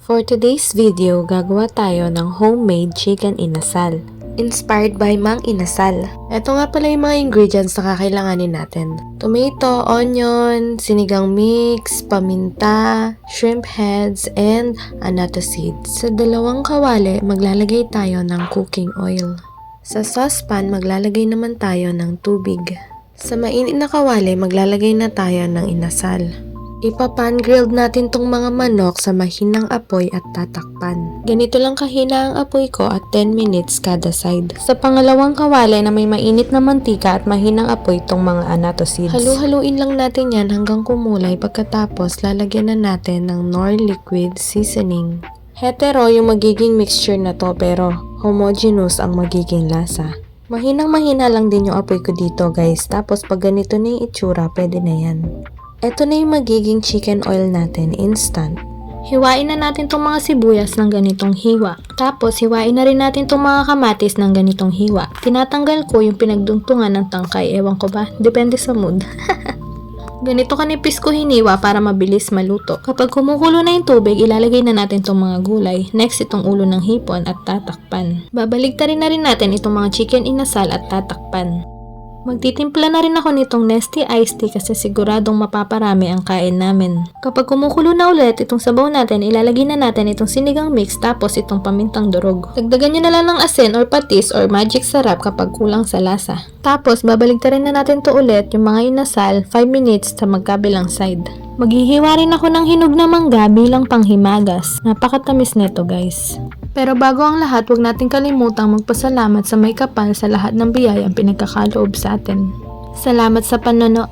For today's video, gagawa tayo ng homemade chicken inasal. Inspired by Mang Inasal. Ito nga pala yung mga ingredients na kakailanganin natin. Tomato, onion, sinigang mix, paminta, shrimp heads, and annatto seeds. Sa dalawang kawali, maglalagay tayo ng cooking oil. Sa saucepan, maglalagay naman tayo ng tubig. Sa mainit na kawali, maglalagay na tayo ng inasal. Ipa-pan-grilled natin tong mga manok sa mahinang apoy at tatakpan. Ganito lang kahina ang apoy ko at 10 minutes kada side. Sa pangalawang kawali na may mainit na mantika at mahinang apoy tong mga annatto seeds. Halu-haluin lang natin yan hanggang kumulay, pagkatapos lalagyan na natin ng Knorr liquid seasoning. Hetero yung magiging mixture na to pero homogeneous ang magiging lasa. Mahinang-mahina lang din yung apoy ko dito guys, tapos pag ganito na yung itsura, pwede na yan. Ito na yung magiging chicken oil natin, instant. Hiwain na natin itong mga sibuyas ng ganitong hiwa. Tapos, hiwain na rin natin itong mga kamatis ng ganitong hiwa. Tinatanggal ko yung pinagdungtungan ng tangkay. Ewan ko ba? Depende sa mood. Ganito kanipis ko hiniwa para mabilis maluto. Kapag kumukulo na yung tubig, ilalagay na natin itong mga gulay. Next, itong ulo ng hipon at tatakpan. Babaligtarin na rin natin itong mga chicken inasal at tatakpan. Magtitimpla na rin ako nitong Nestea iced tea kasi siguradong mapaparami ang kain namin. Kapag kumukulo na ulit itong sabaw natin, ilalagay na natin itong sinigang mix tapos itong pamintang durog. Dagdagan nyo na lang ng asin or patis or magic sarap kapag kulang sa lasa. Tapos babaligtarin na natin to ulit yung mga inasal 5 minutes sa magkabilang side. Maghihiwa rin ako ng hinog na mangga bilang panghimagas. Napakatamis nito guys. Pero bago ang lahat, huwag natin kalimutang magpasalamat sa may kapal sa lahat ng biyayang pinagkakaloob sa atin. Salamat sa panonood!